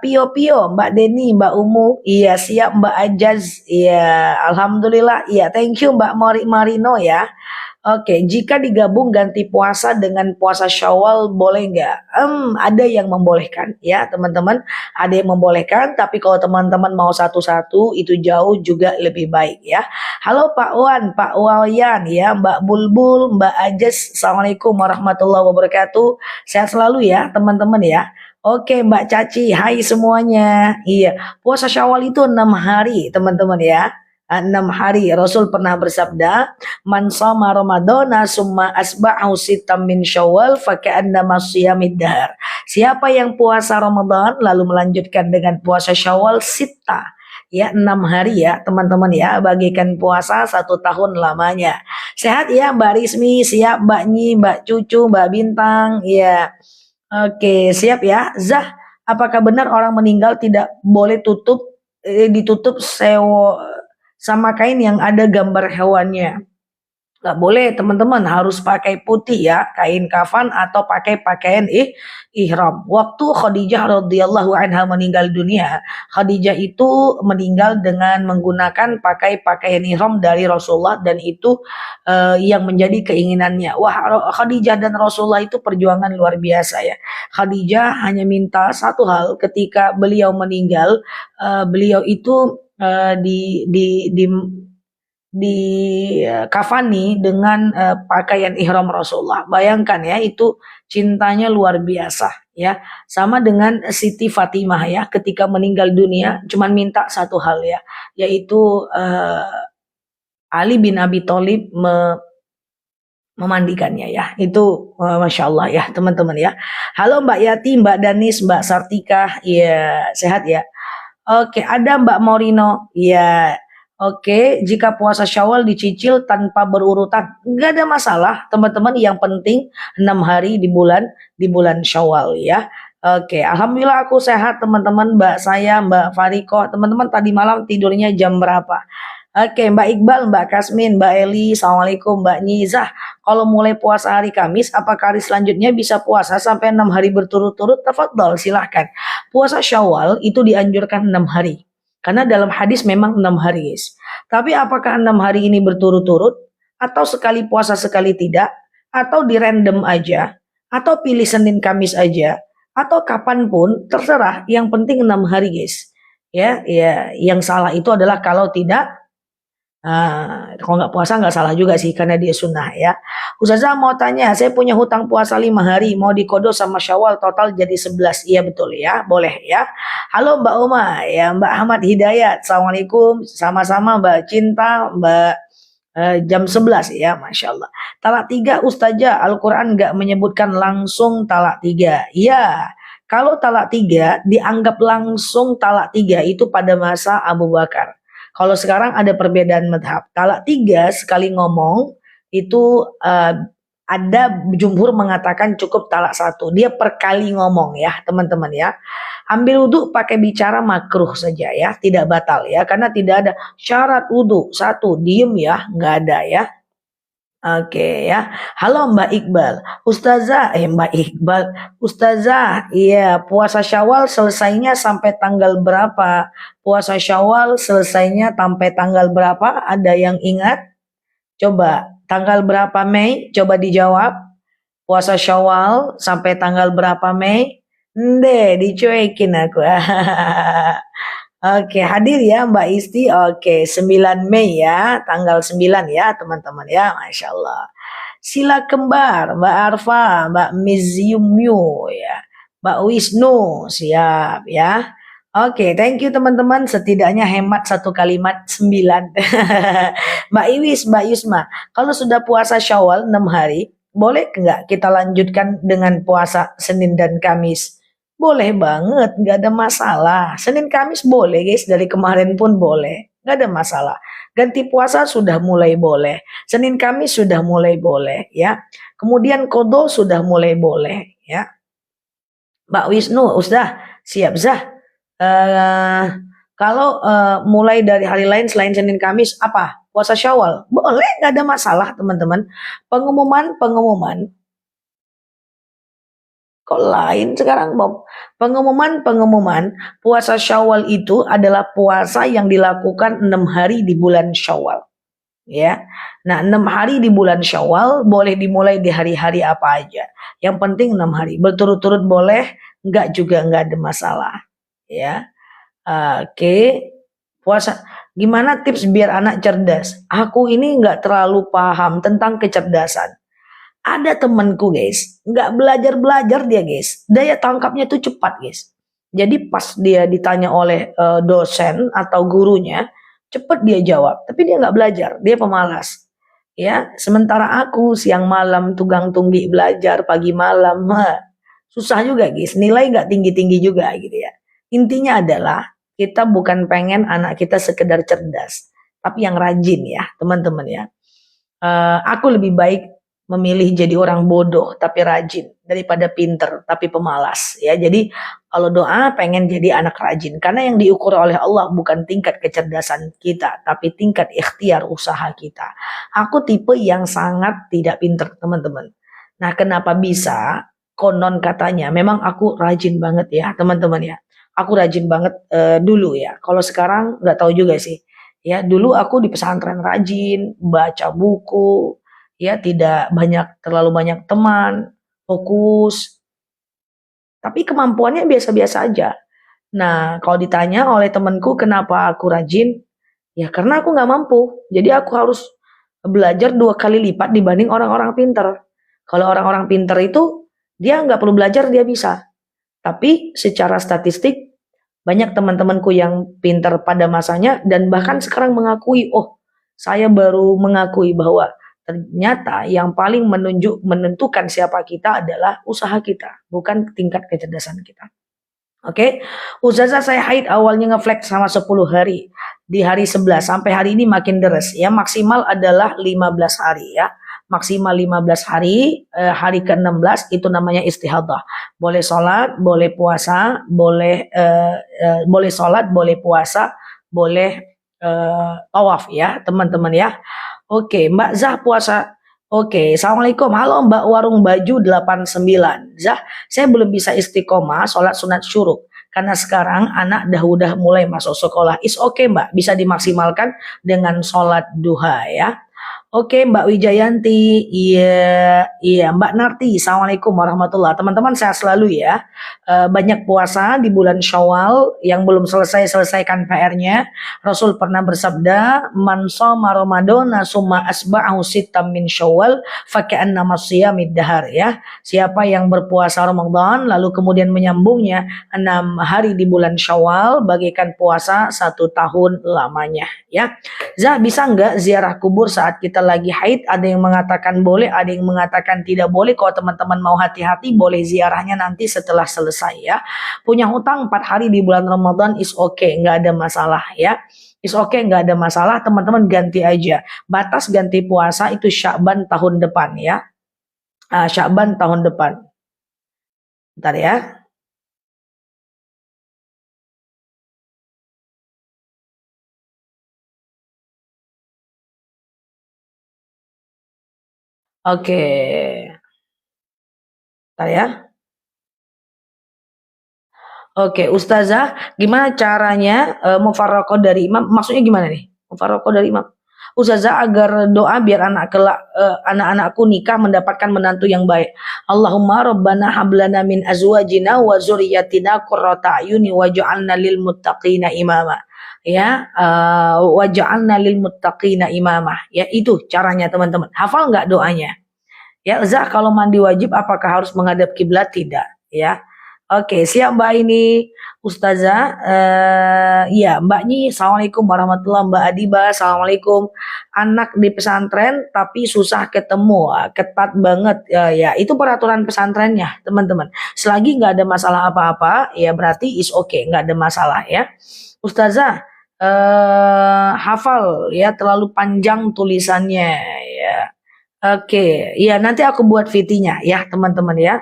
Pio Pio, Mbak Deni, Mbak Umu, iya siap Mbak Ajaz, iya Alhamdulillah, iya thank you Mbak Marino ya. Oke, jika digabung ganti puasa dengan puasa Syawal boleh nggak? Ada yang membolehkan ya teman-teman, ada yang membolehkan. Tapi kalau teman-teman mau satu-satu itu jauh juga lebih baik ya. Halo Pak Wan, Pak Wayan ya, Mbak Bulbul, Mbak Ajes, Assalamualaikum warahmatullahi wabarakatuh. Sehat selalu ya teman-teman ya. Oke Mbak Caci, hai semuanya. Iya, puasa Syawal itu 6 hari teman-teman ya. 6 hari Rasul pernah bersabda, man sama Ramadana summa asba'ahu sitam min Syawal faka'annama shiyamid dahr. Siapa yang puasa Ramadan lalu melanjutkan dengan puasa Syawal sita, ya 6 hari ya teman-teman ya, bagikan puasa 1 tahun lamanya. Sehat ya Mbak Rismi, siap Mbak Nyi, Mbak Cucu, Mbak Bintang ya. Oke, siap ya. Zah, apakah benar orang meninggal tidak boleh ditutup sama kain yang ada gambar hewannya? Nggak boleh teman-teman, harus pakai putih ya, kain kafan atau pakai pakaian ihram. Waktu Khadijah radhiyallahu anha meninggal dunia, Khadijah itu meninggal dengan menggunakan pakai pakaian ihram dari Rasulullah, dan itu yang menjadi keinginannya. Wah, Khadijah dan Rasulullah itu perjuangan luar biasa ya. Khadijah hanya minta satu hal ketika beliau meninggal, beliau itu di kafani dengan pakaian ihram Rasulullah. Bayangkan ya, itu cintanya luar biasa ya. Sama dengan Siti Fatimah ya, ketika meninggal dunia cuman minta satu hal ya, yaitu Ali bin Abi Thalib memandikannya ya. Itu Masya Allah ya teman-teman ya. Halo Mbak Yati, Mbak Danis, Mbak Sartika, ya sehat ya. Oke, ada Mbak Morino. Ya, oke. Jika puasa Syawal dicicil tanpa berurutan, nggak ada masalah, teman-teman. Yang penting 6 hari di bulan Syawal ya. Oke, alhamdulillah aku sehat, teman-teman. Mbak saya, Mbak Fariko, teman-teman tadi malam tidurnya jam berapa? Oke, Mbak Iqbal, Mbak Kasmin, Mbak Eli, Assalamualaikum, Mbak Nyizah. Kalau mulai puasa hari Kamis, apakah hari selanjutnya bisa puasa sampai 6 hari berturut-turut? Tafadhol, silahkan. Puasa Syawal itu dianjurkan 6 hari. Karena dalam hadis memang 6 hari, guys. Tapi apakah 6 hari ini berturut-turut? Atau sekali puasa sekali tidak? Atau di random aja? Atau pilih Senin Kamis aja? Atau kapanpun, terserah. Yang penting 6 hari, guys. Ya, ya, yang salah itu adalah kalau tidak. Kalau nggak puasa nggak salah juga sih, karena dia sunnah ya. Ustazah mau tanya, saya punya hutang puasa 5 hari, mau dikodo sama Syawal total jadi 11. Iya betul ya, boleh ya. Halo Mbak Uma, ya Mbak Ahmad Hidayat, Assalamualaikum. Sama-sama Mbak Cinta, Mbak jam 11 ya, Masya Allah. Talak 3 Ustazah, Al-Quran nggak menyebutkan langsung talak 3. Iya, kalau talak 3 dianggap langsung talak 3 itu pada masa Abu Bakar. Kalau sekarang ada perbedaan madhab. Talak 3 sekali ngomong itu ada jumhur mengatakan cukup talak 1. Dia per kali ngomong ya teman-teman ya. Ambil wudhu pakai bicara makruh saja ya, tidak batal ya. Karena tidak ada syarat wudhu. 1, diem ya, nggak ada ya. Oke ya. Halo Mbak Iqbal. Mbak Iqbal. Ustazah, iya puasa Syawal selesainya sampai tanggal berapa? Puasa Syawal selesainya sampai tanggal berapa? Ada yang ingat? Coba, tanggal berapa Mei? Coba dijawab. Puasa Syawal sampai tanggal berapa Mei? Dicuekin aku. Oke, hadir ya Mbak Isti. Oke, 9 Mei ya, tanggal 9 ya teman-teman ya, Masya Allah. Sila kembar, Mbak Arfa, Mbak Mizyumyu ya, Mbak Wisnu, siap ya. Oke, thank you teman-teman. Setidaknya hemat satu kalimat 9. Mbak Iwis, Mbak Yusma, kalau sudah puasa Syawal 6 hari, boleh nggak kita lanjutkan dengan puasa Senin dan Kamis? Boleh banget, nggak ada masalah. Senin Kamis boleh guys, dari kemarin pun boleh, nggak ada masalah. Ganti puasa sudah mulai boleh, Senin Kamis sudah mulai boleh ya. Kemudian kodo sudah mulai boleh ya. Mbak Wisnu, Ustaz, siap Zah. Eh, kalau mulai dari hari lain selain Senin Kamis apa? Puasa Syawal boleh, nggak ada masalah teman-teman. Pengumuman Kok lain sekarang, Bob? Pengumuman puasa Syawal itu adalah puasa yang dilakukan 6 hari di bulan Syawal. Ya, nah 6 hari di bulan Syawal boleh dimulai di hari-hari apa aja. Yang penting 6 hari berturut-turut boleh, enggak juga enggak ada masalah. Ya, oke. Puasa. Gimana tips biar anak cerdas? Aku ini enggak terlalu paham tentang kecerdasan. Ada temanku guys, nggak belajar dia guys, daya tangkapnya tuh cepat guys. Jadi pas dia ditanya oleh dosen atau gurunya, cepet dia jawab. Tapi dia nggak belajar, dia pemalas. Ya, sementara aku siang malam tugang tunggi belajar pagi malam, susah juga guys. Nilai nggak tinggi-tinggi juga gitu ya. Intinya adalah kita bukan pengen anak kita sekedar cerdas, tapi yang rajin ya teman-teman ya. Aku lebih baik memilih jadi orang bodoh tapi rajin daripada pinter tapi pemalas ya. Jadi kalau doa pengen jadi anak rajin, karena yang diukur oleh Allah bukan tingkat kecerdasan kita tapi tingkat ikhtiar usaha kita. Aku tipe yang sangat tidak pinter teman-teman. Nah kenapa bisa? Konon katanya memang aku rajin banget ya teman-teman ya. Aku rajin banget dulu ya. Kalau sekarang nggak tahu juga sih. Ya, dulu aku di pesantren rajin, baca buku, ya tidak terlalu banyak teman, fokus, tapi kemampuannya biasa-biasa aja. Nah, kalau ditanya oleh temanku kenapa aku rajin, ya karena aku nggak mampu. Jadi aku harus belajar 2 kali lipat dibanding orang-orang pinter. Kalau orang-orang pinter itu dia nggak perlu belajar, dia bisa. Tapi secara statistik banyak teman-temanku yang pintar pada masanya dan bahkan sekarang mengakui, oh saya baru mengakui bahwa ternyata yang paling menentukan siapa kita adalah usaha kita, bukan tingkat kecerdasan kita. Oke, Ustazah saya haid awalnya ngeflex sama 10 hari. Di hari 11 sampai hari ini makin deres ya, maksimal adalah 15 hari ya. Maksimal 15 hari, hari ke-16 itu namanya istihadah. Boleh sholat, boleh puasa, boleh sholat, boleh puasa, boleh tawaf ya teman-teman ya. Oke, Mbak Zah puasa. Oke, Assalamualaikum. Halo Mbak Warung Baju 89. Zah, saya belum bisa istiqomah sholat sunat syuruk. Karena sekarang anak udah mulai masuk sekolah. Is oke Mbak, bisa dimaksimalkan dengan sholat duha ya. Oke Mbak Wijayanti, iya Mbak Narti, Assalamualaikum warahmatullahi. Teman-teman sehat selalu ya. Banyak puasa di bulan Syawal yang belum selesaikan PR-nya. Rasul pernah bersabda, "Man shoma Ramadana summa asba'ahu sittam min Syawal faka'annama shiyamid dahar" ya. Siapa yang berpuasa Ramadan lalu kemudian menyambungnya 6 hari di bulan Syawal bagaikan puasa 1 tahun lamanya ya. Zah, bisa nggak ziarah kubur saat kita lagi haid? Ada yang mengatakan boleh, ada yang mengatakan tidak boleh. Kalau teman-teman mau hati-hati, boleh ziarahnya nanti setelah selesai ya. Punya hutang 4 hari di bulan Ramadan is okay, nggak ada masalah ya. Is okay, nggak ada masalah. Teman-teman ganti aja. Batas ganti puasa itu Sya'ban tahun depan ya. Sya'ban tahun depan. Bentar ya. Oke. Bentar ya. Oke, Ustazah, gimana caranya mufaraqah dari imam? Maksudnya gimana nih? Mufaraqah dari imam. Ustazah agar doa biar anak-anakku nikah mendapatkan menantu yang baik. Allahumma rabbana hablana min azwajina wa zurriyyatina qurrata ayuni waj'alna lil muttaqina imama. Ya, waj'alna lil muttaqina imama. Ya, itu caranya teman-teman. Hafal nggak doanya? Ya, Zah, kalau mandi wajib apakah harus menghadap kiblat? Tidak, ya. Oke, siap Mbak ini Ustazah. Ya, Mbak Nyi, Assalamualaikum warahmatullahi. Mbak Adiba, Assalamualaikum. Anak di pesantren tapi susah ketemu, ketat banget. Ya, itu peraturan pesantrennya, teman-teman. Selagi nggak ada masalah apa-apa, ya berarti is okay, nggak ada masalah ya. Ustazah, hafal ya, terlalu panjang tulisannya ya. Oke, ya nanti aku buat VT-nya ya, teman-teman ya.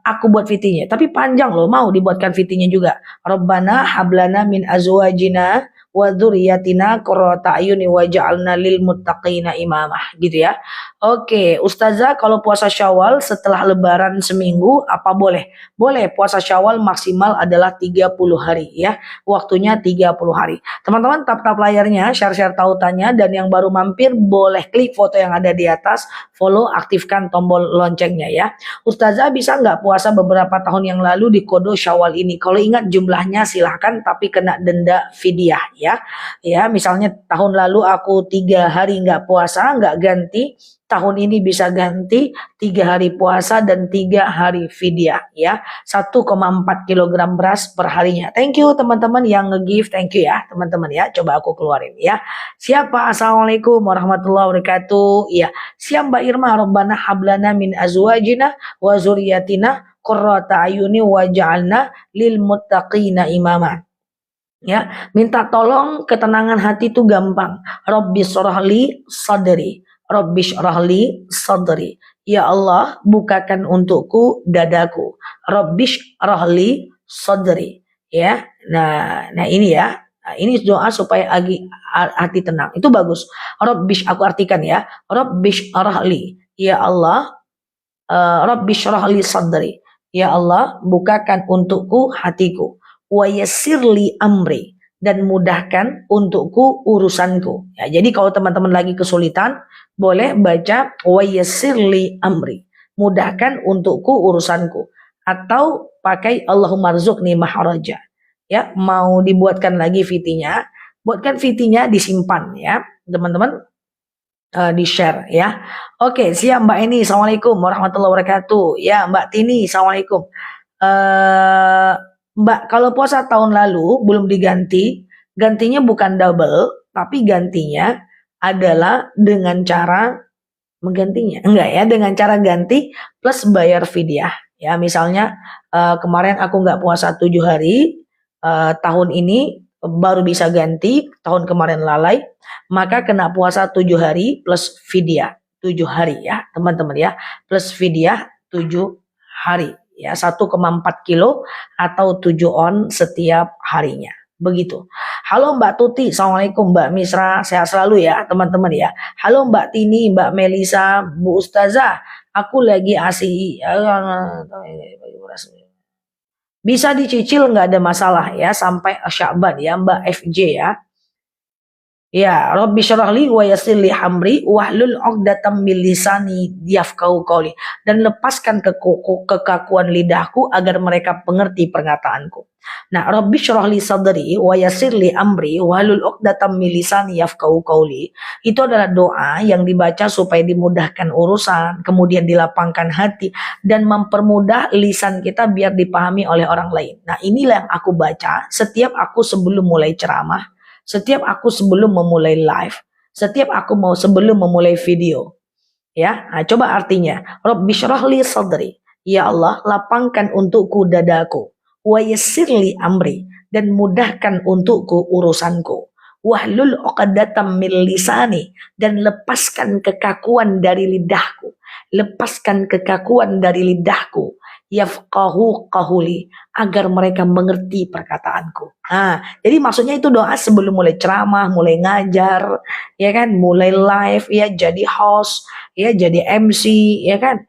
Aku buat VT-nya, tapi panjang loh, mau dibuatkan VT-nya juga. Rabbana hablana min azwajina wa dzurriyyatina qurrata a'yuni waj'alna lil muttaqina imamah gitu ya. Oke, Ustazah kalau puasa Syawal setelah lebaran seminggu apa boleh? Boleh, puasa Syawal maksimal adalah 30 hari ya. Waktunya 30 hari. Teman-teman tap-tap layarnya, share-share tautannya dan yang baru mampir boleh klik foto yang ada di atas, follow, aktifkan tombol loncengnya ya. Ustazah bisa nggak puasa beberapa tahun yang lalu di kodo Syawal ini? Kalau ingat jumlahnya silahkan tapi kena denda fidyah ya. Ya, misalnya tahun lalu aku 3 hari nggak puasa, nggak ganti. Tahun ini bisa ganti 3 hari puasa dan 3 hari fidyah ya. 1,4 kilogram beras per harinya. Thank you teman-teman yang nge-give, thank you ya teman-teman ya. Coba aku keluarin ya. Siapa? Assalamualaikum warahmatullahi wabarakatuh. Iya. Siap Mbak Irma, Rabbana hablana min azwajina wa zuriyatina qurrata ayuni waj'alna lil muttaqina imama. Ya, minta tolong ketenangan hati itu gampang. Rabbis rohli sadri. Rabbis rohli sadri. Ya Allah, bukakan untukku dadaku. Rabbis rohli sadri. Ya, nah ini ya. Nah, ini doa supaya hati tenang. Itu bagus. Rabbis aku artikan ya. Rabbis rohli. Ya Allah, Rabbis rohli sadri. Ya Allah, bukakan untukku hatiku. Wa yassirli amri, dan mudahkan untukku urusanku. Ya, jadi kalau teman-teman lagi kesulitan, boleh baca wa yassirli amri, mudahkan untukku urusanku, atau pakai Allahumma rzuqni maharaja. Ya, mau dibuatkan lagi VT-nya, buatkan VT-nya disimpan ya, teman-teman. Di share ya. Oke, siap Mbak Eni. Assalamualaikum warahmatullahi wabarakatuh. Ya, Mbak Tini. Assalamualaikum. Mbak, kalau puasa tahun lalu belum diganti, gantinya bukan double, tapi gantinya adalah dengan cara menggantinya. Enggak ya, dengan cara ganti plus bayar fidyah. Ya, misalnya kemarin aku nggak puasa 7 hari, tahun ini baru bisa ganti, tahun kemarin lalai, maka kena puasa 7 hari plus fidyah 7 hari ya teman-teman ya, plus fidyah 7 hari ya, 1,4 kilo atau 7 on setiap harinya. Begitu. Halo Mbak Tuti, Assalamualaikum Mbak Misra, sehat selalu ya teman-teman ya. Halo Mbak Tini, Mbak Melisa, Bu Ustazah, aku lagi ASI. Bisa dicicil nggak ada masalah ya sampai Sya'ban ya Mbak FJ ya. Ya, Rabbi syarahli wa yassirli amri wahlul 'uqdatam min lisani yafqahu qawli, dan lepaskan kekakuan lidahku agar mereka mengerti perkataanku. Nah, Rabbi syarahli sadri wa yassirli amri wahlul 'uqdatam min lisani yafqahu qawli itu adalah doa yang dibaca supaya dimudahkan urusan, kemudian dilapangkan hati dan mempermudah lisan kita biar dipahami oleh orang lain. Nah, inilah yang aku baca setiap aku sebelum mulai ceramah, setiap aku sebelum memulai live, setiap aku mau sebelum memulai video. Ya, nah, coba artinya. Rabbi syrahli sadri. Ya Allah, lapangkan untukku dadaku. Wa yassirli amri, dan mudahkan untukku urusanku. Wahlul 'uqdatam min lisani, dan lepaskan kekakuan dari lidahku. Lepaskan kekakuan dari lidahku. Yafqahu qahuli, agar mereka mengerti perkataanku. Nah, jadi maksudnya itu doa sebelum mulai ceramah, mulai ngajar, ya kan, mulai live, ya jadi host, ya jadi MC, ya kan.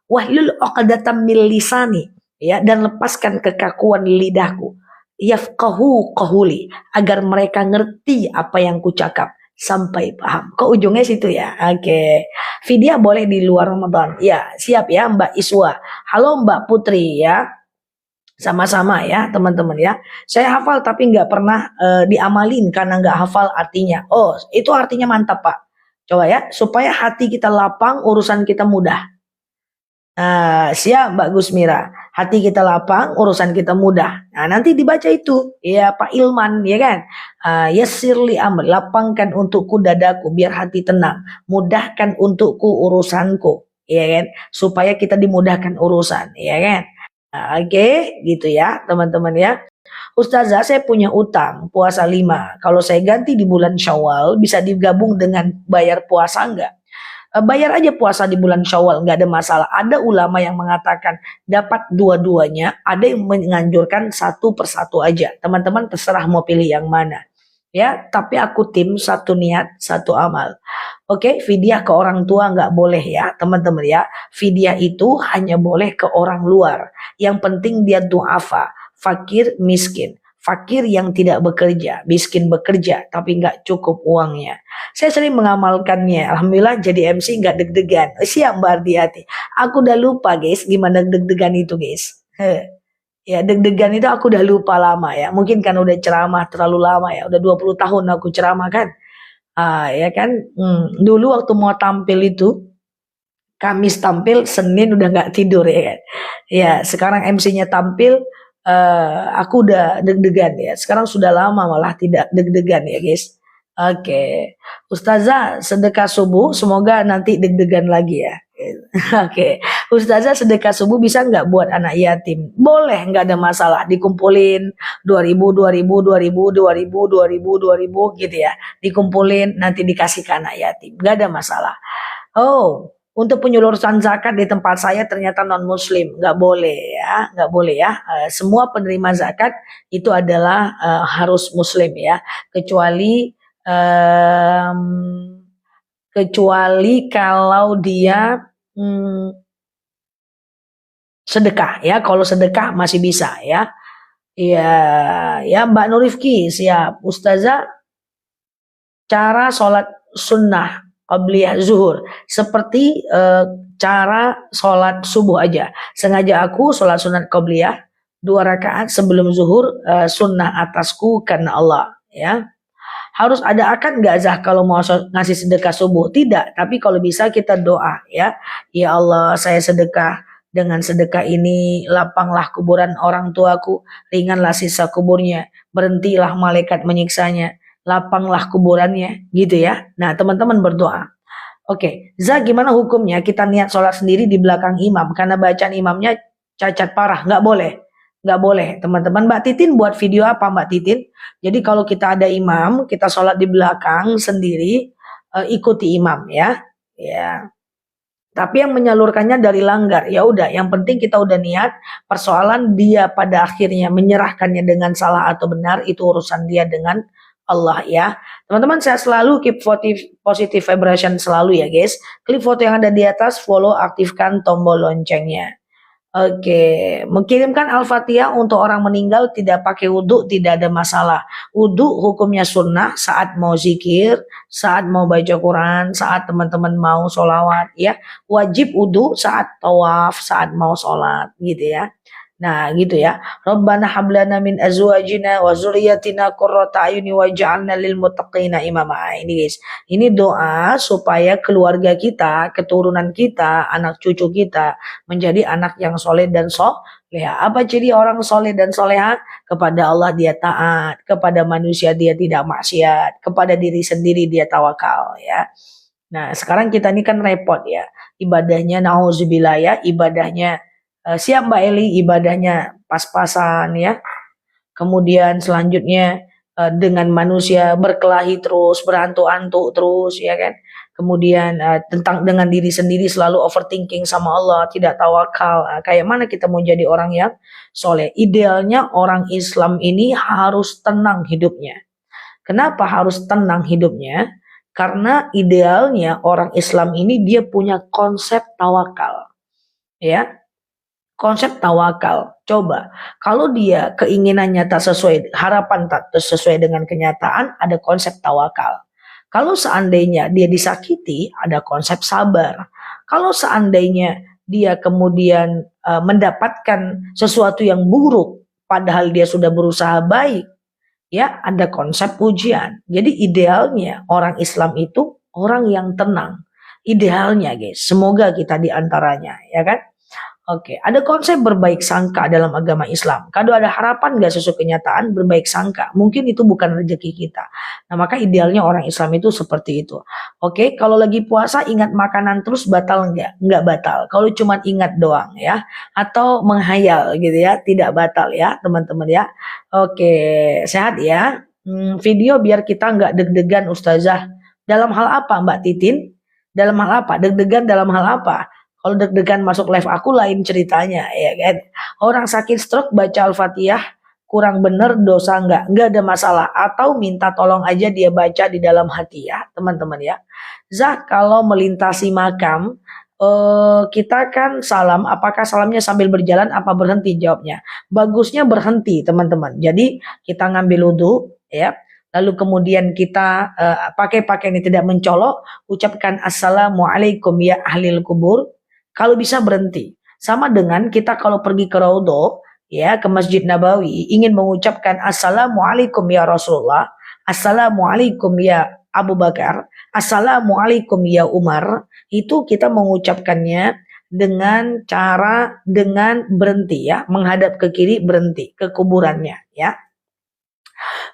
Wahlul 'uqdatam min lisani, ya, dan lepaskan kekakuan lidahku. Yafqahu qahuli, agar mereka ngerti apa yang kucakap sampai paham. Kok ujungnya situ ya? Oke. Vidya boleh di luar Ramadan. Ya, siap ya Mbak Iswa. Halo Mbak Putri ya. Sama-sama ya teman-teman ya. Saya hafal tapi nggak pernah diamalin karena nggak hafal artinya. Oh, itu artinya mantap Pak. Coba ya, supaya hati kita lapang, urusan kita mudah. Siap Mbak Gusmira, hati kita lapang, urusan kita mudah. Nah, nanti dibaca itu ya Pak Ilman, ya kan. Yassirli amri, lapangkan untukku dadaku biar hati tenang, mudahkan untukku urusanku, ya kan, supaya kita dimudahkan urusan, ya kan. Oke, gitu ya teman-teman ya. Ustazah, saya punya utang puasa 5. Kalau saya ganti di bulan Syawal, bisa digabung dengan bayar puasa enggak? Bayar aja puasa di bulan Syawal, nggak ada masalah. Ada ulama yang mengatakan dapat dua-duanya, ada yang menganjurkan satu persatu aja. Teman-teman terserah mau pilih yang mana. ya, tapi aku tim satu niat, satu amal. Oke, fidyah ke orang tua nggak boleh ya, teman-teman ya. Fidyah itu hanya boleh ke orang luar. Yang penting dia duafa, fakir miskin. Fakir yang tidak bekerja, miskin bekerja, tapi nggak cukup uangnya. Saya sering mengamalkannya. Alhamdulillah jadi MC nggak deg-degan. Siap Mbak Ardiati. Aku udah lupa guys, gimana deg-degan itu guys. Ya deg-degan itu aku udah lupa lama ya. Mungkin kan udah ceramah terlalu lama ya. Udah 20 tahun aku ceramah kan. Ya kan. Dulu waktu mau tampil itu, Kamis tampil, Senin udah nggak tidur ya kan. Ya sekarang MC-nya tampil, aku udah deg-degan ya. Sekarang sudah lama malah tidak deg-degan ya guys. Oke, Ustazah sedekah subuh, semoga nanti deg-degan lagi ya. Oke, Ustazah sedekah subuh bisa nggak buat anak yatim? Boleh, nggak ada masalah. Dikumpulin 2000, 2000, 2000, 2000, 2000, 2000 gitu ya. Dikumpulin nanti dikasih ke anak yatim. Nggak ada masalah. Oh, untuk penyaluran zakat di tempat saya ternyata non muslim, nggak boleh ya, nggak boleh ya. Semua penerima zakat itu adalah harus muslim ya, kecuali em, kecuali kalau dia sedekah ya. Kalau sedekah masih bisa ya. Ya, ya Mbak Nurifki siap. Ustazah, cara sholat sunnah qabliyah zuhur seperti cara sholat subuh aja. Sengaja aku sholat sunat qabliyah 2 rakaat sebelum zuhur, sunnah atasku karena Allah ya. Harus ada akad nggak Zah kalau mau ngasih sedekah subuh? Tidak, tapi kalau bisa kita doa ya. Ya Allah, saya sedekah, dengan sedekah ini lapanglah kuburan orang tuaku, ringanlah sisa kuburnya, berhentilah malaikat menyiksanya, lapanglah kuburannya, gitu ya. Nah, teman-teman berdoa. Oke, Zah gimana hukumnya kita niat sholat sendiri di belakang imam karena bacaan imamnya cacat parah? Nggak boleh. Nggak boleh, teman-teman. Mbak Titin buat video apa Mbak Titin? Jadi kalau kita ada imam, kita sholat di belakang sendiri, ikuti imam ya. Ya. Tapi yang menyalurkannya dari langgar, ya udah. Yang penting kita udah niat. Persoalan dia pada akhirnya menyerahkannya dengan salah atau benar, itu urusan dia dengan Allah ya. Teman-teman saya selalu keep positive vibration selalu ya guys. Klik foto yang ada di atas, follow, aktifkan tombol loncengnya. Oke, mengirimkan Al-Fatihah untuk orang meninggal tidak pakai wudhu tidak ada masalah. Wudhu hukumnya sunnah saat mau zikir, saat mau baca Quran, saat teman-teman mau sholawat ya. Wajib wudhu saat tawaf, saat mau sholat gitu ya. Nah gitu ya. Rabbana hablana min azwajina wa zurriyatina qurrata ayuni waj'alna lil muttaqina imama. Ini guys. Ini doa supaya keluarga kita, keturunan kita, anak cucu kita menjadi anak yang soleh dan soleha. Apa jadi orang soleh dan soleha? Kepada Allah dia taat, kepada manusia dia tidak maksiat, kepada diri sendiri dia tawakal ya. Nah sekarang kita ini kan repot ya. Ibadahnya nauzubillah ya, ibadahnya siap Mbak Eli, ibadahnya pas-pasan ya. Kemudian selanjutnya dengan manusia berkelahi terus, berantuk-antuk terus ya kan. Kemudian tentang dengan diri sendiri selalu overthinking sama Allah, tidak tawakal. Kayak mana kita mau jadi orang yang soleh? Idealnya orang Islam ini harus tenang hidupnya. Kenapa harus tenang hidupnya? Karena idealnya orang Islam ini dia punya konsep tawakal. Ya, konsep tawakal. Coba, kalau dia keinginannya tak sesuai, harapan tak sesuai dengan kenyataan, ada konsep tawakal. Kalau seandainya dia disakiti, ada konsep sabar. Kalau seandainya dia kemudian mendapatkan sesuatu yang buruk, padahal dia sudah berusaha baik, ya ada konsep ujian. Jadi idealnya orang Islam itu orang yang tenang. Idealnya guys, semoga kita diantaranya, ya kan? Oke, ada konsep berbaik sangka dalam agama Islam. Kalau ada harapan gak sesuai kenyataan, berbaik sangka. Mungkin itu bukan rezeki kita. Nah, maka idealnya orang Islam itu seperti itu. Oke, kalau lagi puasa ingat makanan terus batal nggak? Nggak batal. Kalau cuma ingat doang ya. Atau menghayal gitu ya, tidak batal ya teman-teman ya. Oke, sehat ya. Video biar kita nggak deg-degan Ustazah. Dalam hal apa Mbak Titin? Dalam hal apa? Deg-degan dalam hal apa? Kalau deg-degan masuk live aku lain ceritanya ya kan. Orang sakit stroke baca Al-Fatihah kurang bener dosa nggak ada masalah, atau minta tolong aja dia baca di dalam hati ya teman-teman ya. Zah, kalau melintasi makam kita kan salam, apakah salamnya sambil berjalan apa berhenti? Jawabnya bagusnya berhenti teman-teman. Jadi kita ngambil wudhu ya, lalu kemudian kita pakai pakaian yang tidak mencolok, ucapkan assalamualaikum ya ahlil kubur. Kalau bisa berhenti. Sama dengan kita kalau pergi ke Raudhah ya, ke Masjid Nabawi, ingin mengucapkan assalamualaikum ya Rasulullah, assalamualaikum ya Abu Bakar, assalamualaikum ya Umar, itu kita mengucapkannya dengan cara dengan berhenti ya, menghadap ke kiri, berhenti ke kuburannya ya.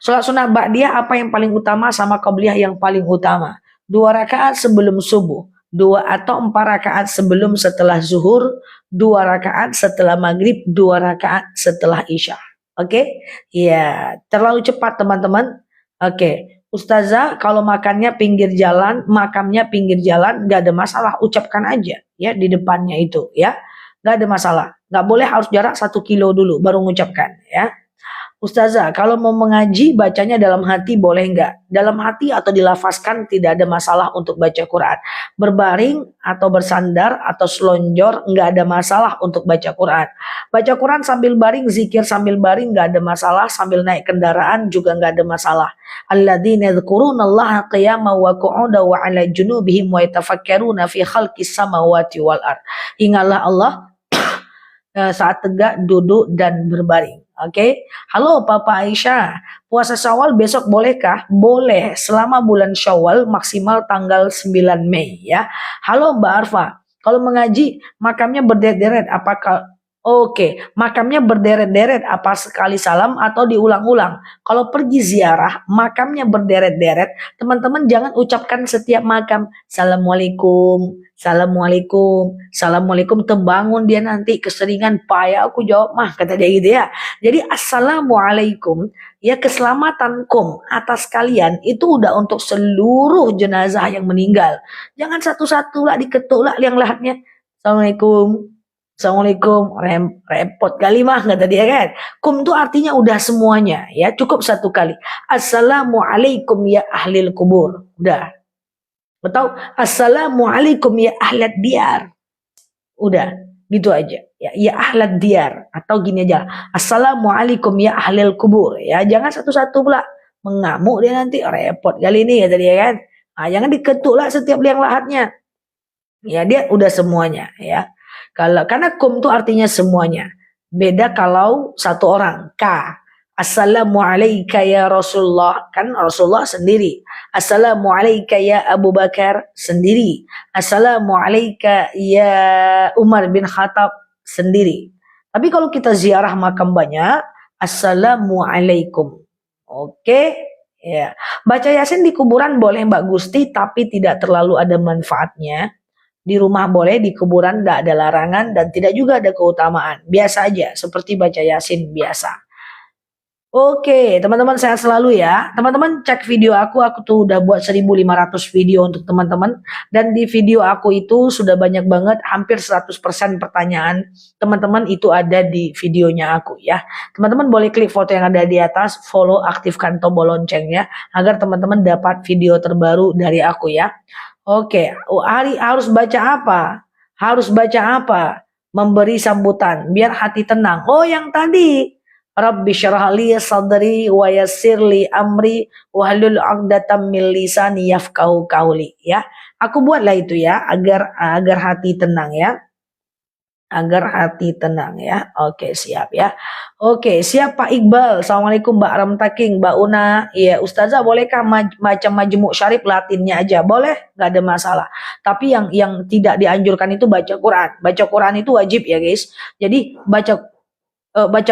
Sholat sunnah ba'diyah apa yang paling utama sama qabliyah yang paling utama? 2 rakaat sebelum subuh, 2 atau 4 rakaat sebelum setelah zuhur, 2 rakaat setelah maghrib, 2 rakaat setelah isya. Oke? Ya, terlalu cepat teman-teman. Oke. Ustazah, kalau makannya pinggir jalan, makamnya pinggir jalan, gak ada masalah, ucapkan aja ya di depannya itu ya. Gak ada masalah. Gak boleh harus jarak 1 kilo dulu baru mengucapkan ya. Ustazah, kalau mau mengaji bacanya dalam hati boleh nggak? Dalam hati atau dilafazkan tidak ada masalah untuk baca Quran. Berbaring atau bersandar atau selonjor nggak ada masalah untuk baca Quran. Baca Quran sambil baring, zikir sambil baring nggak ada masalah. Sambil naik kendaraan juga nggak ada masalah. Alladzina yadhkurunallaha qiyaman wa qu'udan wa 'ala junubihim wa yatafakkaruna fi khalqis samawati wal ard. Ingatlah Allah saat tegak, duduk, dan berbaring. Oke, halo Papa Aisyah, puasa Syawal besok bolehkah? Boleh, selama bulan Syawal maksimal tanggal 9 Mei ya. Halo Mbak Arfa, kalau mengaji makamnya berderet-deret apakah Oke, makamnya berderet-deret apa sekali salam atau diulang-ulang? Kalau pergi ziarah, makamnya berderet-deret, teman-teman jangan ucapkan setiap makam Assalamualaikum, Assalamualaikum, Assalamualaikum, terbangun dia nanti keseringan payah aku jawab mah, kata dia gitu ya. Jadi Assalamualaikum, ya keselamatankum atas kalian itu udah untuk seluruh jenazah yang meninggal. Jangan satu-satu lah diketuk lah yang lahatnya. Assalamualaikum, Assalamualaikum, repot kali mah kata dia kan. Kum itu artinya udah semuanya ya, cukup 1 kali. Assalamualaikum ya ahlil kubur. Udah. Atau assalamualaikum ya ahlat diyar. Udah, gitu aja. Ya ahlat diyar atau gini aja. Assalamualaikum ya ahlil kubur. Ya, jangan satu-satu pula. Mengamuk dia nanti repot kali ini kata dia kan. Nah, jangan diketuk lah setiap liang lahatnya. Ya, dia udah semuanya ya. Karena kum itu artinya semuanya. Beda kalau satu orang, ka. Assalamualaikum ya Rasulullah, kan Rasulullah sendiri. Assalamualaikum ya Abu Bakar sendiri. Assalamualaikum ya Umar bin Khattab sendiri. Tapi kalau kita ziarah makam banyak, Assalamualaikum. Oke, ya. Baca Yasin di kuburan boleh Mbak Gusti, tapi tidak terlalu ada manfaatnya. Di rumah boleh, di kuburan tidak ada larangan dan tidak juga ada keutamaan. Biasa aja, seperti baca Yasin biasa. Oke, teman-teman sehat selalu ya. Teman-teman cek video aku tuh udah buat 1.500 video untuk teman-teman. Dan di video aku itu sudah banyak banget, hampir 100% pertanyaan teman-teman itu ada di videonya aku ya. Teman-teman boleh klik foto yang ada di atas, follow, aktifkan tombol loncengnya, agar teman-teman dapat video terbaru dari aku ya. Oke, hari harus baca apa? Harus baca apa? Memberi sambutan, biar hati tenang. Oh, yang tadi. Rabbi syrah li sadri wa yassir li amri wahlul 'uqdatam min lisani yafqahu qauli ya. Aku buatlah itu ya agar hati tenang ya. Agar hati tenang ya. Oke, siap ya. Oke, siap Pak Iqbal. Assalamualaikum Mbak Ramtaking, Mbak Una. Iya, Ustazah bolehkah macam Majmu' Syarif latinnya aja? Boleh, nggak ada masalah. Tapi yang tidak dianjurkan itu baca Quran. Baca Quran itu wajib ya, guys. Jadi baca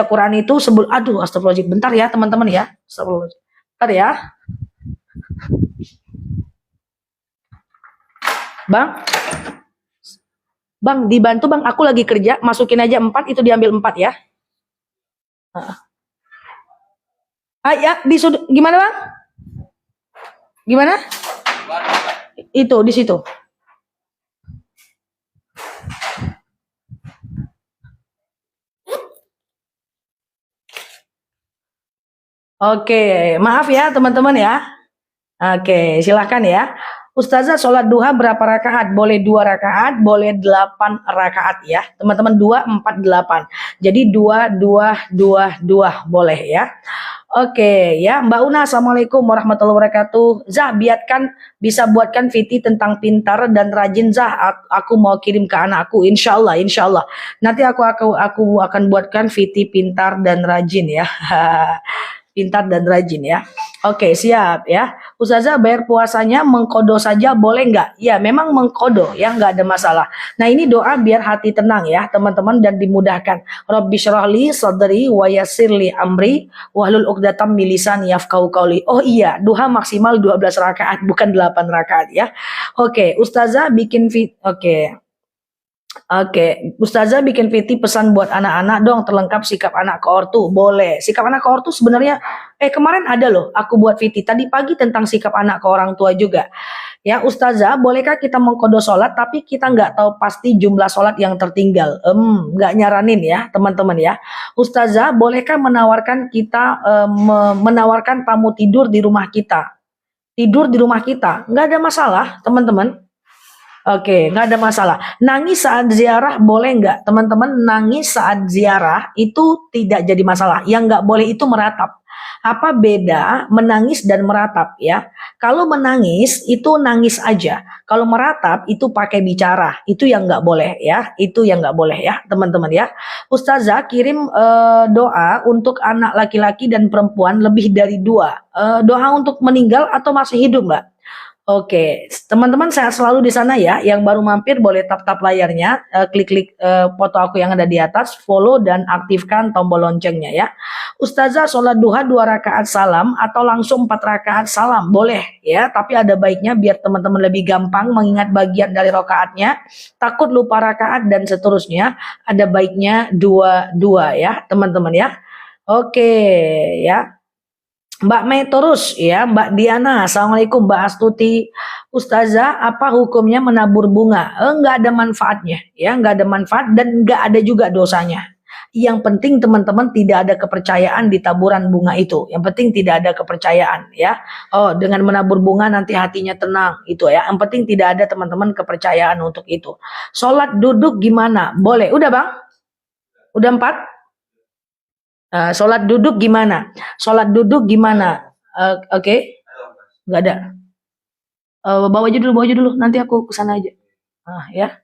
Quran itu sebelum astagfirullahaladzim, bentar ya teman-teman ya, astagfirullahaladzim, bentar ya bang dibantu bang, aku lagi kerja, masukin aja 4, itu diambil 4 ya. Ya di sudut gimana bang, gimana itu di situ. Oke, maaf ya teman-teman ya. Oke, silahkan ya. Ustazah sholat duha berapa rakaat? Boleh 2 rakaat, boleh 8 rakaat ya. Teman-teman 2, 4, 8. Jadi 2, 2, 2, 2 boleh ya. Oke ya, Mbak Una, Assalamualaikum warahmatullahi wabarakatuh. Zah, bisa buatkan VT tentang pintar dan rajin Zah. Aku mau kirim ke anakku, insya Allah, insya Allah. Nanti aku akan buatkan VT pintar dan rajin ya. Pintar dan rajin ya. Oke, siap ya. Ustazah, bayar puasanya mengkodo saja boleh nggak? Ya, memang mengkodo ya, nggak ada masalah. Nah, ini doa biar hati tenang ya, teman-teman, dan dimudahkan. Rabbi syrahli sadri wa yassirli amri wahlul 'uqdatam min lisani yafqahu qawli. Oh iya, duha maksimal 12 rakaat, bukan 8 rakaat ya. Oke, Ustazah bikin oke. Oke, Ustazah bikin VT pesan buat anak-anak dong, terlengkap sikap anak ke ortu. Boleh. Sikap anak ke ortu sebenarnya kemarin ada loh aku buat VT tadi pagi tentang sikap anak ke orang tua juga. Ya, Ustazah, bolehkah kita mengkodo sholat tapi kita nggak tahu pasti jumlah sholat yang tertinggal? Nggak nyaranin ya, teman-teman ya. Ustazah, bolehkah menawarkan tamu tidur di rumah kita? Tidur di rumah kita, nggak ada masalah, teman-teman. Oke, nggak ada masalah. Nangis saat ziarah boleh nggak? Teman-teman, nangis saat ziarah itu tidak jadi masalah. Yang nggak boleh itu meratap. Apa beda menangis dan meratap ya? Kalau menangis itu nangis aja. Kalau meratap itu pakai bicara. Itu yang nggak boleh ya. Itu yang nggak boleh ya, teman-teman ya. Ustazah kirim doa untuk anak laki-laki dan perempuan lebih dari 2. Doa untuk meninggal atau masih hidup, Mbak? Oke, teman-teman sehat selalu di sana ya. Yang baru mampir boleh tap-tap layarnya, klik-klik foto aku yang ada di atas, follow dan aktifkan tombol loncengnya ya. Ustazah sholat duha 2 rakaat salam atau langsung 4 rakaat salam boleh ya. Tapi ada baiknya biar teman-teman lebih gampang mengingat bagian dari rakaatnya. Takut lupa rakaat dan seterusnya. Ada baiknya 2-2 ya teman-teman ya. Oke ya. Mbak Mei terus ya, Mbak Diana, Assalamualaikum Mbak Astuti. Ustazah, apa hukumnya menabur bunga? Enggak ada manfaatnya, ya, enggak ada manfaat dan enggak ada juga dosanya. Yang penting teman-teman tidak ada kepercayaan di taburan bunga itu. Yang penting tidak ada kepercayaan, ya. Oh, dengan menabur bunga nanti hatinya tenang, itu ya. Yang penting tidak ada teman-teman kepercayaan untuk itu. Sholat duduk gimana? Boleh. Udah bang? Udah 4? Sholat duduk gimana? Sholat duduk gimana? Oke, nggak ada. Bawa aja dulu. Nanti aku kesana aja. Ya.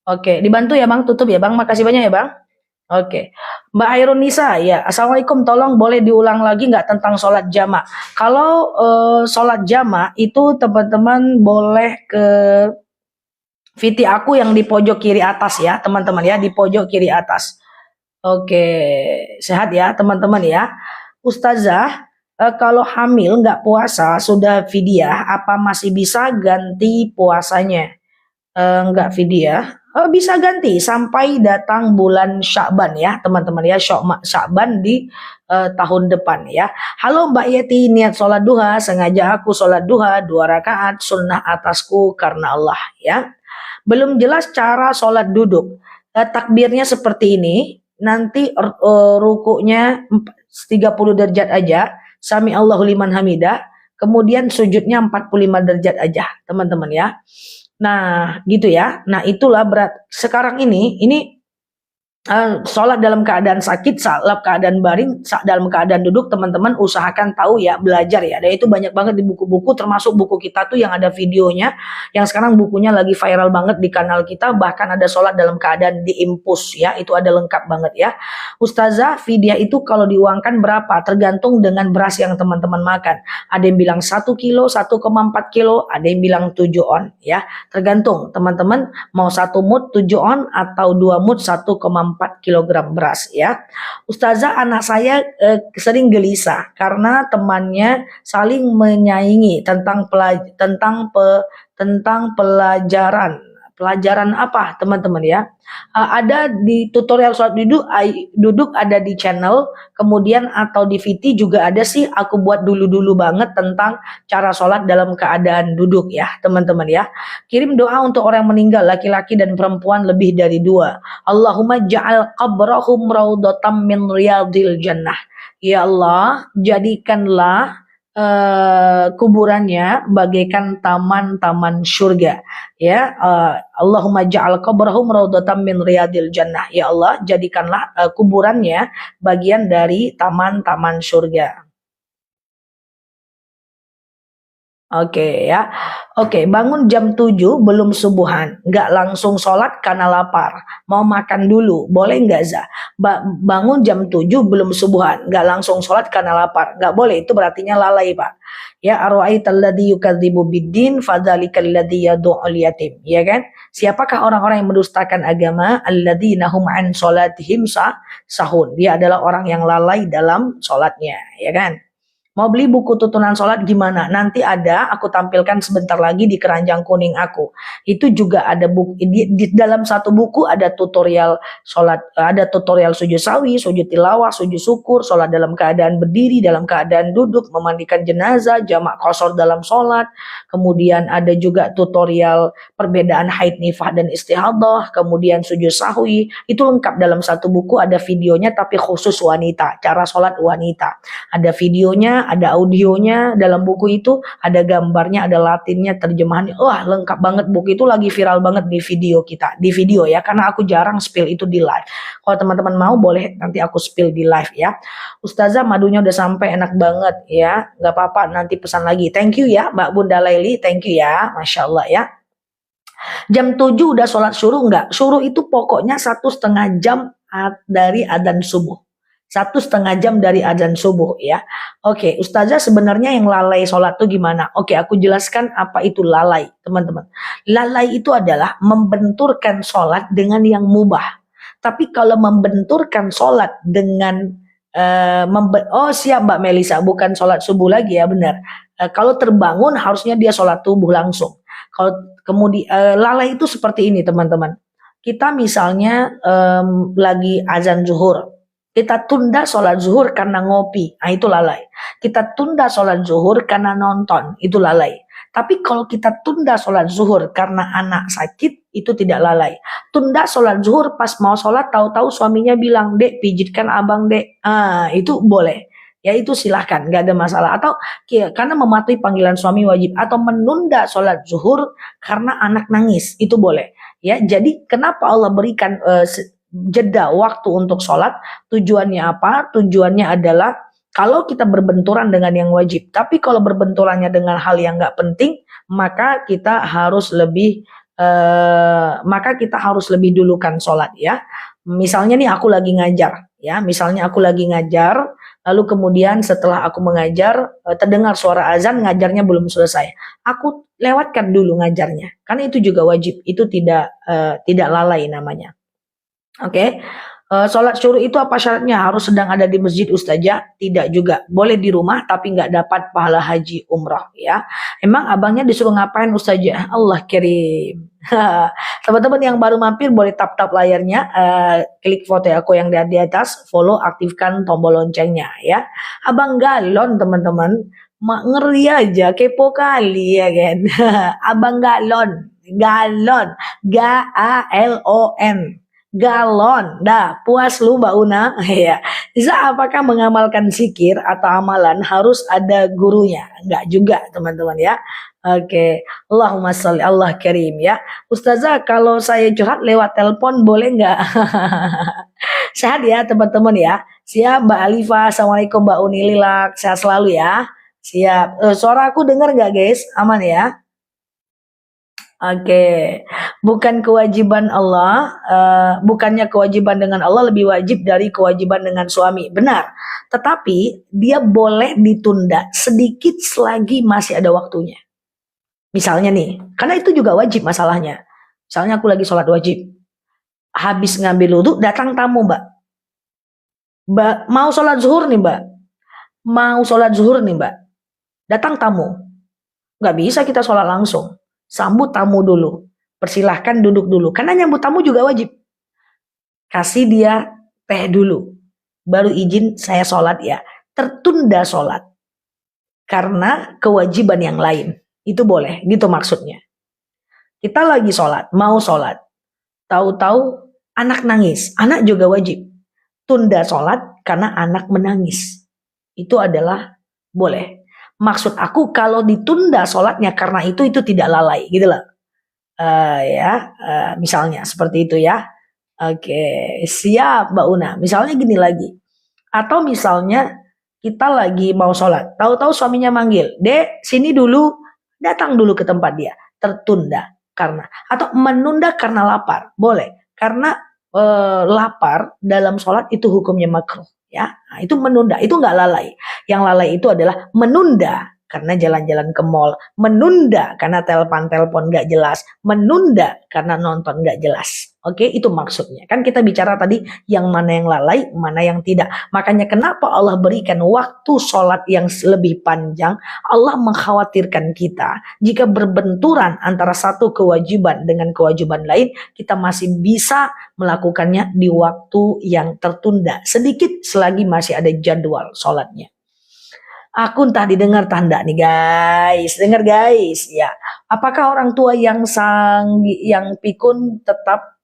Oke, dibantu ya bang. Tutup ya bang. Makasih banyak ya bang. Oke, Mbak Hairun Nisa ya. Assalamualaikum. Tolong boleh diulang lagi nggak tentang sholat jama? Kalau sholat jama itu teman-teman boleh ke VT aku yang di pojok kiri atas ya, teman-teman ya, di pojok kiri atas. Oke, sehat ya teman-teman ya. Ustazah, kalau hamil nggak puasa sudah fidyah, apa masih bisa ganti puasanya? Nggak fidyah, bisa ganti sampai datang bulan Sya'ban ya teman-teman ya, Sya'ban di tahun depan ya. Halo Mbak Yeti, niat sholat duha, sengaja aku sholat duha 2 rakaat sunnah atasku karena Allah ya. Belum jelas cara sholat duduk. Takbirnya seperti ini. Nanti rukuknya 30 derajat aja, sami Allahu liman hamidah, kemudian sujudnya 45 derajat aja, teman-teman ya. Nah, gitu ya. Nah, itulah berat. Sekarang ini sholat dalam keadaan sakit, dalam keadaan baring, dalam keadaan duduk, teman-teman usahakan tahu ya, belajar ya. Dan itu banyak banget di buku-buku, termasuk buku kita tuh yang ada videonya, yang sekarang bukunya lagi viral banget di kanal kita, bahkan ada sholat dalam keadaan diimpus ya, itu ada lengkap banget ya. Ustazah, fidyah itu kalau diuangkan berapa? Tergantung dengan beras yang teman-teman makan. Ada yang bilang 1 kilo, 1,4 kilo, ada yang bilang 7 on ya. Tergantung teman-teman mau 1 mut 7 on atau 2 mut 1,4 kilogram beras ya. Ustazah, anak saya sering gelisah karena temannya saling menyaingi tentang pelajaran Pelajaran apa teman-teman ya? Ada di tutorial sholat duduk ada di channel, kemudian atau di VT juga ada sih, aku buat dulu-dulu banget tentang cara sholat dalam keadaan duduk ya teman-teman ya. Kirim doa untuk orang meninggal laki-laki dan perempuan lebih dari 2. Allahumma ja'al qabrahum raudhatam min riyadil jannah. Ya Allah, jadikanlah kuburannya bagaikan taman-taman surga ya. Allahumma ja'al qabrahum raudhatam min riyadil jannah. Ya Allah, jadikanlah kuburannya bagian dari taman-taman surga. Oke ya. Oke, bangun jam 7 belum subuhan, nggak langsung sholat karena lapar, mau makan dulu, boleh nggak Za? Bangun jam 7 belum subuhan, nggak langsung sholat karena lapar, nggak boleh, itu berartinya lalai Pak. Ya, ara'aital ladzi yukadzibu biddin fadzalikal ladzi yad'ul yatim, ya kan? Siapakah orang-orang yang mendustakan agama? Alladzina hum an sholatihim sahun. Dia adalah orang yang lalai dalam sholatnya, ya kan? Mau beli buku tuntunan sholat gimana? Nanti ada, aku tampilkan sebentar lagi di keranjang kuning aku. Itu juga ada buku, di dalam satu buku ada tutorial sholat, ada tutorial sujud sawi, sujud tilawah, sujud syukur, sholat dalam keadaan berdiri, dalam keadaan duduk, memandikan jenazah, jamak qashar dalam sholat. Kemudian ada juga tutorial perbedaan haid, nifah, dan istihadah. Kemudian sujud sahwi, itu lengkap dalam satu buku, ada videonya tapi khusus wanita, cara sholat wanita. Ada videonya, ada audionya dalam buku itu, ada gambarnya, ada latinnya, terjemahannya. Wah, lengkap banget, buku itu lagi viral banget di video kita, di video ya, karena aku jarang spill itu di live. Kalau teman-teman mau boleh nanti aku spill di live ya. Ustazah, madunya udah sampai, enak banget ya, nggak apa-apa, nanti pesan lagi. Thank you ya Mbak Bunda Laili, thank you ya, Masya Allah ya. Jam 7 udah sholat suruh nggak? Suruh itu pokoknya 1,5 jam dari adzan subuh. 1,5 jam dari adzan subuh ya. Oke, Ustazah, sebenarnya yang lalai sholat itu gimana? Oke, aku jelaskan apa itu lalai, teman-teman. Lalai itu adalah membenturkan sholat dengan yang mubah. Tapi kalau membenturkan sholat dengan oh siap Mbak Melisa, bukan sholat subuh lagi ya, benar. Kalau terbangun harusnya dia sholat subuh langsung. Kalau kemudian lalai itu seperti ini teman-teman. Kita misalnya lagi azan zuhur, kita tunda sholat zuhur karena ngopi, nah itu lalai. Kita tunda sholat zuhur karena nonton, itu lalai. Tapi kalau kita tunda sholat zuhur karena anak sakit, itu tidak lalai. Tunda sholat zuhur pas mau sholat, tahu-tahu suaminya bilang, "Dek, pijitkan abang, Dek." Itu boleh. Ya itu silahkan, nggak ada masalah. Atau karena mematuhi panggilan suami wajib. Atau menunda sholat zuhur karena anak nangis, itu boleh. Ya, jadi kenapa Allah berikan jeda waktu untuk sholat? Tujuannya apa? Tujuannya adalah kalau kita berbenturan dengan yang wajib. Tapi kalau berbenturannya dengan hal yang nggak penting, maka kita harus lebih dulukan sholat ya. Misalnya nih aku lagi ngajar ya, misalnya aku lagi ngajar, lalu kemudian setelah aku mengajar terdengar suara azan, ngajarnya belum selesai, aku lewatkan dulu ngajarnya, karena itu juga wajib, itu tidak lalai namanya. Oke. Sholat syuruh itu apa syaratnya? Harus sedang ada di masjid Ustazah? Tidak juga. Boleh di rumah tapi nggak dapat pahala haji umroh ya. Emang abangnya disuruh ngapain Ustazah? Allah kirim. Teman-teman yang baru mampir boleh tap-tap layarnya, klik foto aku yang di atas, follow, aktifkan tombol loncengnya ya. Abang galon teman-teman, mak ngeri aja, kepo kali ya kan. Abang galon, galon. Galon, dah puas lu Mbak Una ya. Bisa apakah mengamalkan zikir atau amalan harus ada gurunya? Enggak juga teman-teman ya. Oke, Allahumma sholli Allah karim ya. Ustazah, kalau saya curhat lewat telepon boleh nggak? Sehat ya teman-teman ya. Siap Mbak Alifa, Assalamualaikum Mbak Unililak, sehat selalu ya. Siap. Suara aku dengar nggak guys? Aman ya? Oke, bukan kewajiban Allah, bukannya kewajiban dengan Allah lebih wajib dari kewajiban dengan suami, benar. Tetapi dia boleh ditunda sedikit selagi masih ada waktunya. Misalnya nih, karena itu juga wajib masalahnya. Misalnya aku lagi sholat wajib, habis ngambil wudhu, datang tamu Mbak. Mau sholat zuhur nih Mbak, datang tamu. Nggak bisa kita sholat langsung. Sambut tamu dulu. persilahkan duduk dulu. Karena nyambut tamu juga wajib. Kasih dia teh dulu. Baru izin saya sholat ya. Tertunda sholat. Karena kewajiban yang lain. Itu boleh, gitu maksudnya. Kita lagi sholat, mau sholat. Tahu-tahu anak nangis. Anak juga wajib. Tunda sholat karena anak menangis. Itu adalah boleh. Maksud aku kalau ditunda sholatnya karena itu tidak lalai gitu loh. Misalnya seperti itu ya. Oke, siap Mbak Una. Misalnya gini lagi. Atau misalnya kita lagi mau sholat. Tahu-tahu suaminya manggil. Dek, sini dulu. Datang dulu ke tempat dia. Tertunda. Karena. Atau menunda karena lapar. Boleh. Karena lapar dalam sholat itu hukumnya makruh. Ya, nah, itu menunda, itu nggak lalai. Yang lalai itu adalah menunda karena jalan-jalan ke mall, menunda karena telepon nggak jelas, menunda karena nonton nggak jelas. Oke, itu maksudnya. Kan kita bicara tadi yang mana yang lalai, mana yang tidak. Makanya kenapa Allah berikan waktu sholat yang lebih panjang? Allah mengkhawatirkan kita jika berbenturan antara satu kewajiban dengan kewajiban lain, kita masih bisa melakukannya di waktu yang tertunda sedikit selagi masih ada jadwal sholatnya. Aku entah didengar tanda nih guys, dengar guys ya. Apakah orang tua yang pikun tetap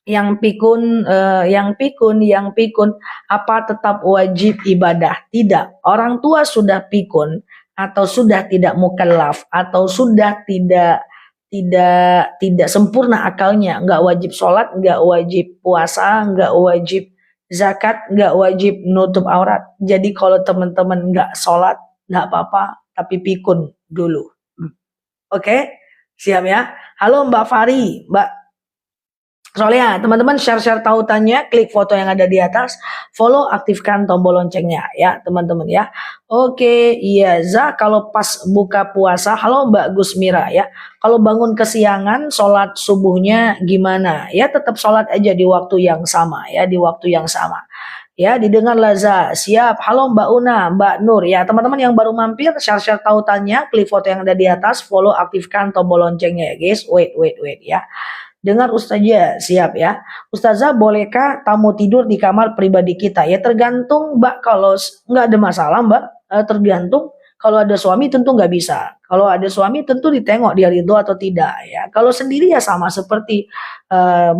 yang pikun apa tetap wajib ibadah? Tidak. Orang tua sudah pikun atau sudah tidak mukallaf atau sudah tidak sempurna akalnya, nggak wajib sholat, nggak wajib puasa, nggak wajib zakat, nggak wajib nutup aurat. Jadi kalau teman-teman nggak sholat, nggak apa-apa, tapi pikun dulu. Oke, siap ya. Halo Mbak Fari, Mbak Solea, teman-teman share-share tautannya, klik foto yang ada di atas, follow, aktifkan tombol loncengnya ya teman-teman ya. Oke, iya Za, kalau pas buka puasa, halo Mbak Gusmira ya, kalau bangun kesiangan, sholat subuhnya gimana? Ya tetap sholat aja di waktu yang sama ya, di waktu yang sama. Ya, didengar Laza, siap. Halo Mbak Una, Mbak Nur ya, teman-teman yang baru mampir, share-share tautannya, klik foto yang ada di atas, follow, aktifkan tombol loncengnya ya guys. Wait ya. Dengar Ustazah, siap ya. Ustazah, bolehkah tamu tidur di kamar pribadi kita? Ya tergantung Mbak, kalau nggak ada masalah Mbak, tergantung. Kalau ada suami tentu nggak bisa. Kalau ada suami tentu ditengok dia ridho atau tidak ya. Kalau sendiri ya sama seperti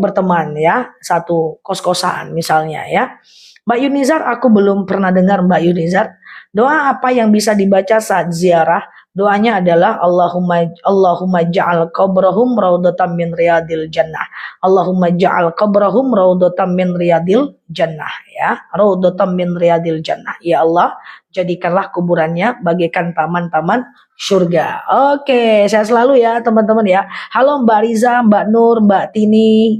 berteman ya, satu kos-kosan misalnya ya. Mbak Yunizar, aku belum pernah dengar Mbak Yunizar. Doa apa yang bisa dibaca saat ziarah? Doanya adalah Allahumma ja'al qabrahum raudhatan min riyadil jannah. Allahumma ja'al qabrahum raudhatan min riyadil jannah ya. Raudhatan min riyadil jannah. Ya Allah, jadikanlah kuburannya bagaikan taman-taman surga. Oke, saya selalu ya teman-teman ya. Halo Mbak Riza, Mbak Nur, Mbak Tini,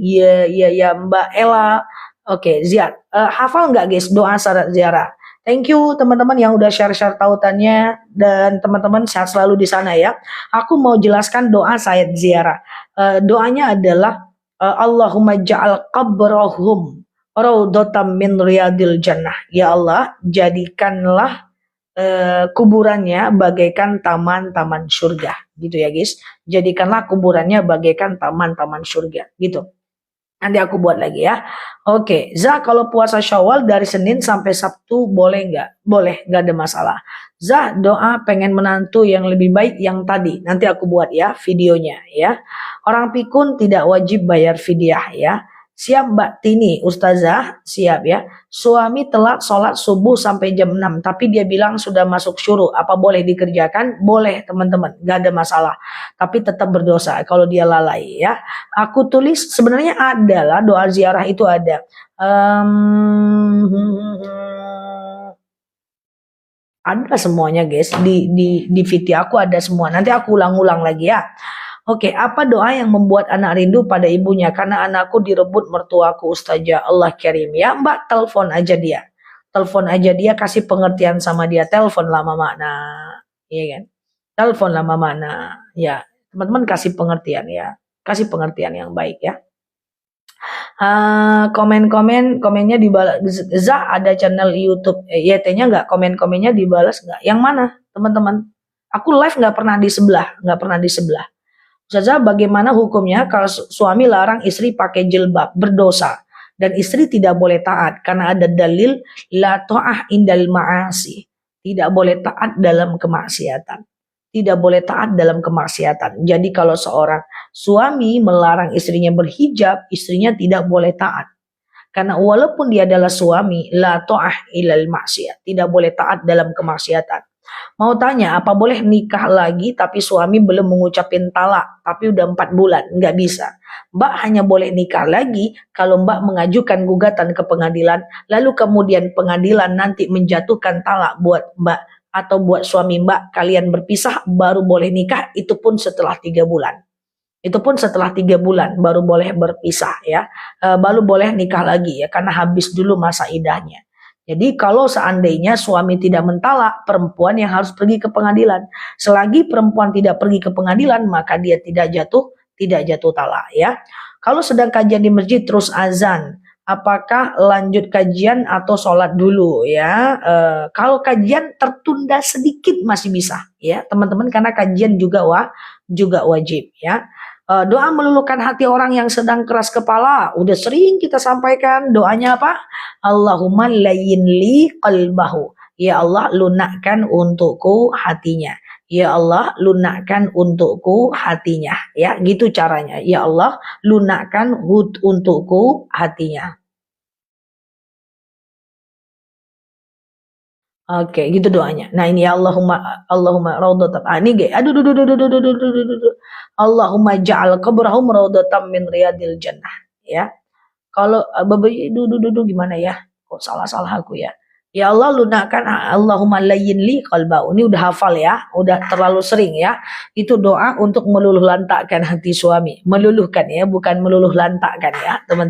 ya Mbak Ella. Oke, ziar. Hafal nggak guys doa syarat ziarah? Thank you teman-teman yang udah share-share tautannya dan teman-teman sehat selalu di sana ya. Aku mau jelaskan doa saat ziarah. Doanya adalah Allahumma ja'al qabrahum raudhatam min riyadil jannah. Ya Allah, jadikanlah kuburannya bagaikan taman-taman surga. Gitu ya guys. Jadikanlah kuburannya bagaikan taman-taman surga. Gitu. Nanti aku buat lagi ya. Oke, Zah, kalau puasa Syawal dari Senin sampai Sabtu boleh nggak? Boleh, nggak ada masalah. Zah, doa pengen menantu yang lebih baik yang tadi. Nanti aku buat ya videonya ya. Orang pikun tidak wajib bayar fidyah ya. Siap Mbak Tini, Ustazah, siap ya. Suami telat sholat subuh sampai jam 6, tapi dia bilang sudah masuk syuruk. Apa boleh dikerjakan? Boleh teman-teman, gak ada masalah. Tapi tetap berdosa kalau dia lalai ya. Aku tulis sebenarnya adalah doa ziarah itu ada. Ada semuanya guys, di video aku ada semua. Nanti aku ulang-ulang lagi ya. Oke, apa doa yang membuat anak rindu pada ibunya? Karena anakku direbut mertuaku, Ustazah. Allah Karim. Ya Mbak, telepon aja dia. Telepon aja dia, kasih pengertian sama dia. Telepon lama makna. Iya kan? Telepon lama makna. Ya, teman-teman kasih pengertian ya. Kasih pengertian yang baik ya. Komennya dibalas. Za ada channel YouTube YT-nya nggak? Komennya dibalas nggak? Yang mana teman-teman? Aku live nggak pernah di sebelah. Ustazah, bagaimana hukumnya kalau suami larang istri pakai jilbab, berdosa, dan istri tidak boleh taat karena ada dalil la ta'ah indal ma'asi. Tidak boleh taat dalam kemaksiatan. Tidak boleh taat dalam kemaksiatan. Jadi kalau seorang suami melarang istrinya berhijab, istrinya tidak boleh taat. Karena walaupun dia adalah suami, la ta'ah ilal maksiat. Tidak boleh taat dalam kemaksiatan. Mau tanya, apa boleh nikah lagi tapi suami belum mengucapin talak, tapi udah 4 bulan? Nggak bisa. Mbak hanya boleh nikah lagi kalau Mbak mengajukan gugatan ke pengadilan, lalu kemudian pengadilan nanti menjatuhkan talak buat Mbak atau buat suami Mbak, kalian berpisah, baru boleh nikah, itu pun setelah 3 bulan. Itu pun setelah 3 bulan baru boleh berpisah ya, baru boleh nikah lagi ya, karena habis dulu masa idahnya. Jadi kalau seandainya suami tidak mentalak, perempuan yang harus pergi ke pengadilan. Selagi perempuan tidak pergi ke pengadilan, maka dia tidak jatuh talak ya. Kalau sedang kajian di masjid terus azan, apakah lanjut kajian atau sholat dulu ya? Kalau kajian tertunda sedikit masih bisa ya teman-teman, karena kajian juga wajib ya. Doa meluluhkan hati orang yang sedang keras kepala, udah sering kita sampaikan. Doanya apa? Allahumma layyin li qalbahu. Ya Allah, lunakkan untukku hatinya. Ya Allah, lunakkan untukku hatinya. Ya, gitu caranya. Ya Allah, lunakkan untukku hatinya. Oke, gitu doanya. Nah, ini ya Allahumma raudhatam. Ini aduh, Allahumma ja'al qabrahum raudhatam min riyadil jannah. Ya. Kalau gimana ya? Kok salah aku ya? Ya Allah, lunakkan Allahumma layyin li qalbau. Ini udah hafal ya, udah terlalu sering ya. Itu doa untuk meluluh lantakkan hati suami. Meluluhkan ya, bukan meluluh lantakkan ya, teman.